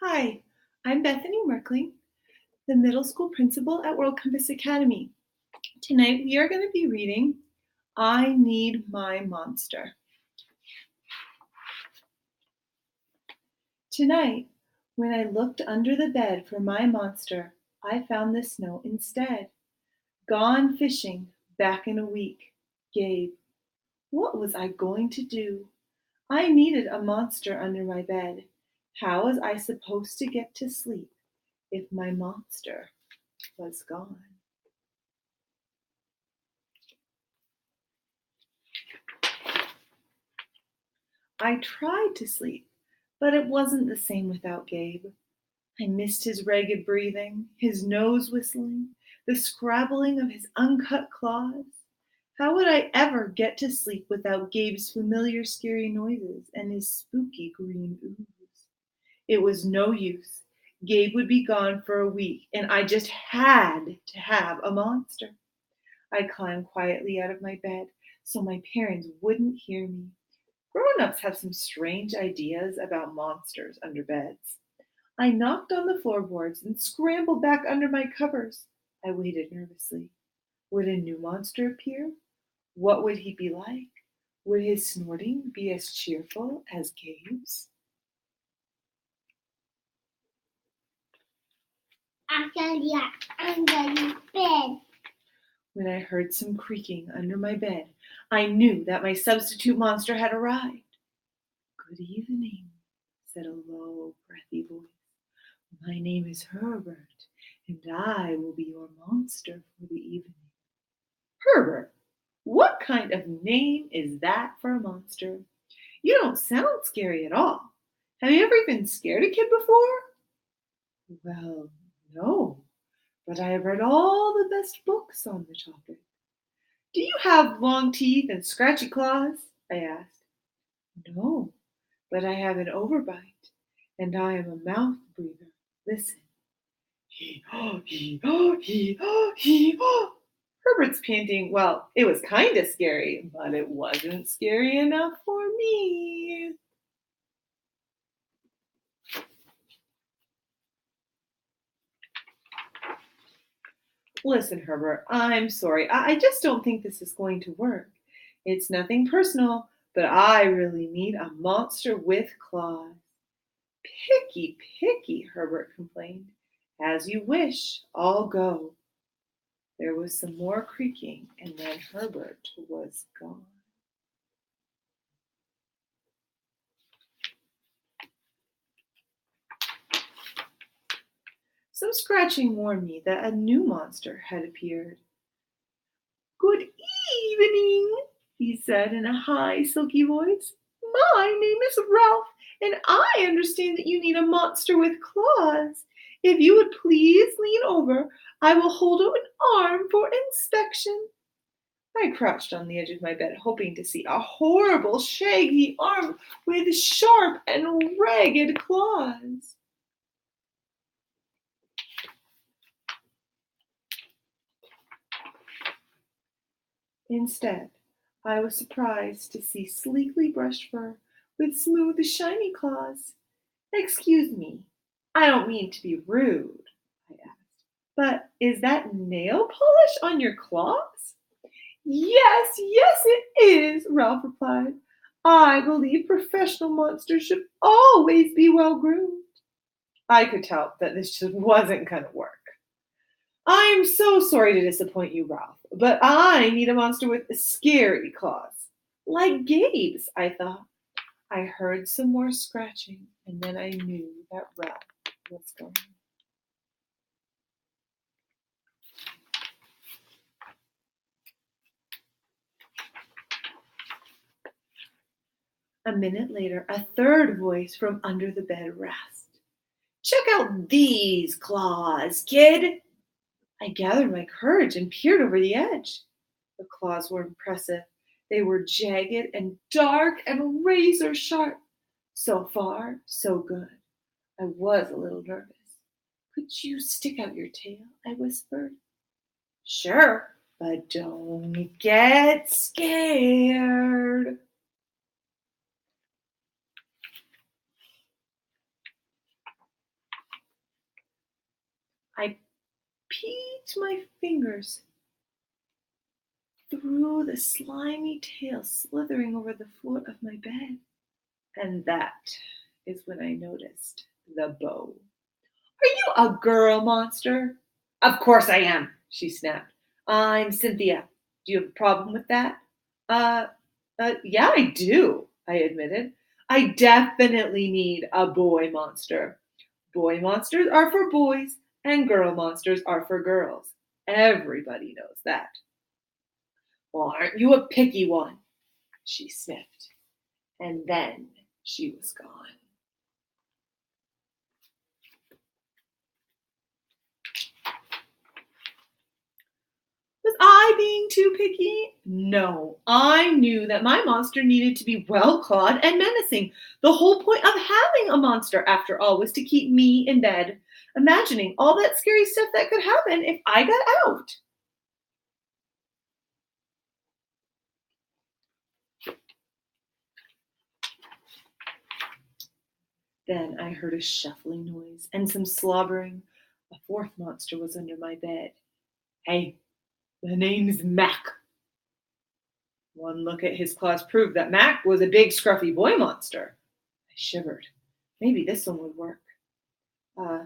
Hi, I'm Bethany Merkling, the middle school principal at World Compass Academy. Tonight we are going to be reading I Need My Monster. Tonight, when I looked under the bed for my monster, I found this note instead. Gone fishing, back in a week. Gabe. What was I going to do? I needed a monster under my bed. How was I supposed to get to sleep if my monster was gone? I tried to sleep, but it wasn't the same without Gabe. I missed his ragged breathing, his nose whistling, the scrabbling of his uncut claws. How would I ever get to sleep without Gabe's familiar scary noises and his spooky green ooze? It was no use. Gabe would be gone for a week, and I just had to have a monster. I climbed quietly out of my bed so my parents wouldn't hear me. Grown-ups have some strange ideas about monsters under beds. I knocked on the floorboards and scrambled back under my covers. I waited nervously. Would a new monster appear? What would he be like? Would his snorting be as cheerful as Gabe's? Under the bed. When I heard some creaking under my bed, I knew that my substitute monster had arrived. Good evening, said a low, breathy voice. My name is Herbert, and I will be your monster for the evening. Herbert, what kind of name is that for a monster? You don't sound scary at all. Have you ever even scared a kid before? Well, no, but I have read all the best books on the topic. Do you have long teeth and scratchy claws? I asked. No, but I have an overbite, and I am a mouth breather. Listen. Hee haw, hee haw, hee haw, hee haw. Herbert's panting, well, it was kind of scary, but it wasn't scary enough for me. Listen, Herbert, I'm sorry. I just don't think this is going to work. It's nothing personal, but I really need a monster with claws. Picky, picky, Herbert complained. As you wish, I'll go. There was some more creaking, and then Herbert was gone. Some scratching warned me that a new monster had appeared. Good evening, he said in a high, silky voice. My name is Ralph, and I understand that you need a monster with claws. If you would please lean over, I will hold out an arm for inspection. I crouched on the edge of my bed, hoping to see a horrible, shaggy arm with sharp and ragged claws. Instead, I was surprised to see sleekly brushed fur with smooth, shiny claws. Excuse me, I don't mean to be rude, I asked, but is that nail polish on your claws? Yes, yes, it is, Ralph replied. I believe professional monsters should always be well groomed. I could tell that this just wasn't going to work. I'm so sorry to disappoint you, Ralph, but I need a monster with scary claws. Like Gabe's, I thought. I heard some more scratching, and then I knew that Ralph was gone. A minute later, a third voice from under the bed rasped. Check out these claws, kid. I gathered my courage and peered over the edge. The claws were impressive. They were jagged and dark and razor sharp. So far, so good. I was a little nervous. Could you stick out your tail? I whispered. Sure, but don't get scared. I peeked my fingers through the slimy tail slithering over the foot of my bed. And that is when I noticed the bow. Are you a girl monster? Of course I am, she snapped. I'm Cynthia. Do you have a problem with that? Uh, yeah, I do, I admitted. I definitely need a boy monster. Boy monsters are for boys, and girl monsters are for girls. Everybody knows that. Well, aren't you a picky one? She sniffed. And then she was gone. Was I being too picky? No, I knew that my monster needed to be well clawed and menacing. The whole point of having a monster, after all, was to keep me in bed, imagining all that scary stuff that could happen if I got out. Then I heard a shuffling noise and some slobbering. A fourth monster was under my bed. Hey, the name's Mac. One look at his claws proved that Mac was a big, scruffy boy monster. I shivered. Maybe this one would work. Uh,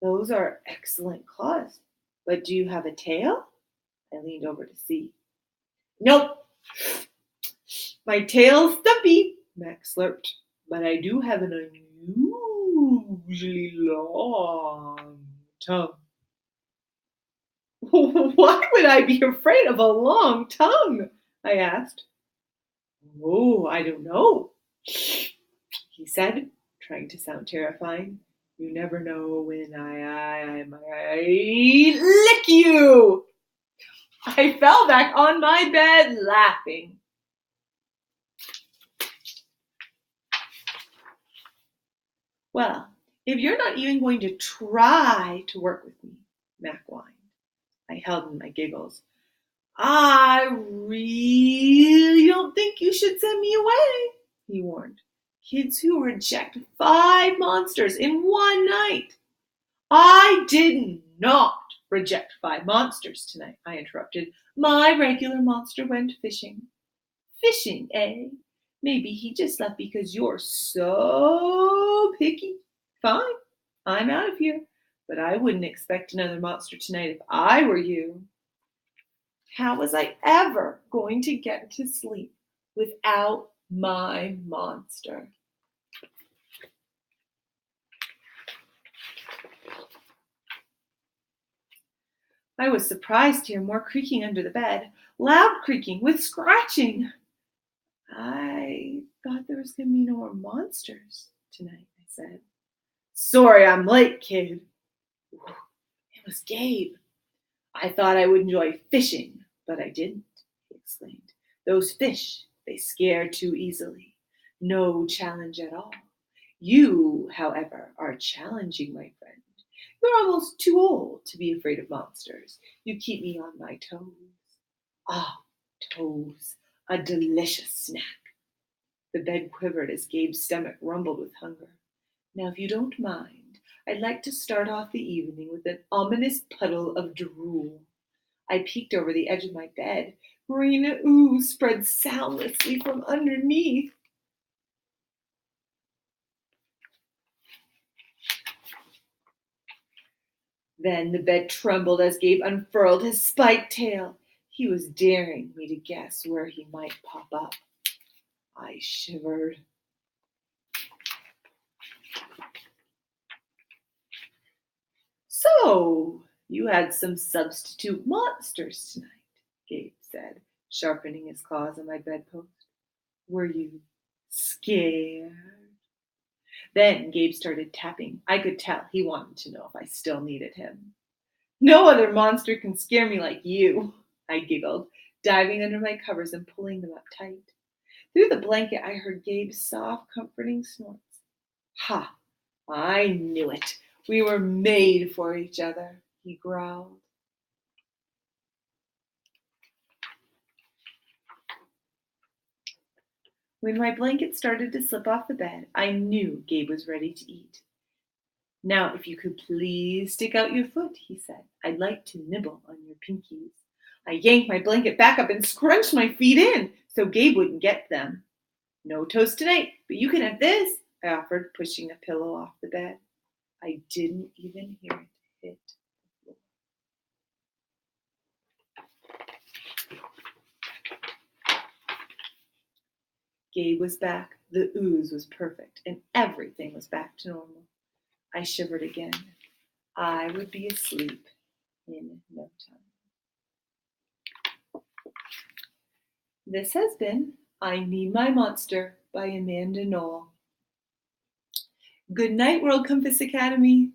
those are excellent claws. But do you have a tail? I leaned over to see. Nope. My tail's stumpy, Mac slurped. But I do have an unusually long tongue. Why would I be afraid of a long tongue? I asked. Oh, I don't know, he said, trying to sound terrifying. You never know when I might lick you. I fell back on my bed laughing. Well, if you're not even going to try to work with me, Mac whined. I held in my giggles. I really don't think you should send me away, he warned. Kids who reject 5 monsters in one night. I did not reject 5 monsters tonight, I interrupted. My regular monster went fishing. Fishing, eh? Maybe he just left because you're so picky. Fine, I'm out of here. But I wouldn't expect another monster tonight if I were you. How was I ever going to get to sleep without my monster? I was surprised to hear more creaking under the bed, loud creaking with scratching. I thought there was going to be no more monsters tonight, I said. Sorry I'm late, kid. It was Gabe. I thought I would enjoy fishing, but I didn't, he exclaimed. Those fish, they scare too easily. No challenge at all. You, however, are challenging, my friend. You're almost too old to be afraid of monsters. You keep me on my toes. Ah, toes, a delicious snack. The bed quivered as Gabe's stomach rumbled with hunger. Now, if you don't mind, I'd like to start off the evening with an ominous puddle of drool. I peeked over the edge of my bed. Green ooze spread soundlessly from underneath. Then the bed trembled as Gabe unfurled his spiked tail. He was daring me to guess where he might pop up. I shivered. So, you had some substitute monsters tonight, Gabe said, sharpening his claws on my bedpost. Were you scared? Then Gabe started tapping. I could tell he wanted to know if I still needed him. No other monster can scare me like you, I giggled, diving under my covers and pulling them up tight. Through the blanket, I heard Gabe's soft, comforting snorts. Ha! I knew it. We were made for each other, he growled. When my blanket started to slip off the bed, I knew Gabe was ready to eat. Now, if you could please stick out your foot, he said. I'd like to nibble on your pinkies. I yanked my blanket back up and scrunched my feet in so Gabe wouldn't get them. No toast tonight, but you can have this, I offered, pushing a pillow off the bed. I didn't even hear it hit the floor. Gabe was back, the ooze was perfect, and everything was back to normal. I shivered again. I would be asleep in no time. This has been I Need My Monster by Amanda Knoll. Good night, World Compass Academy.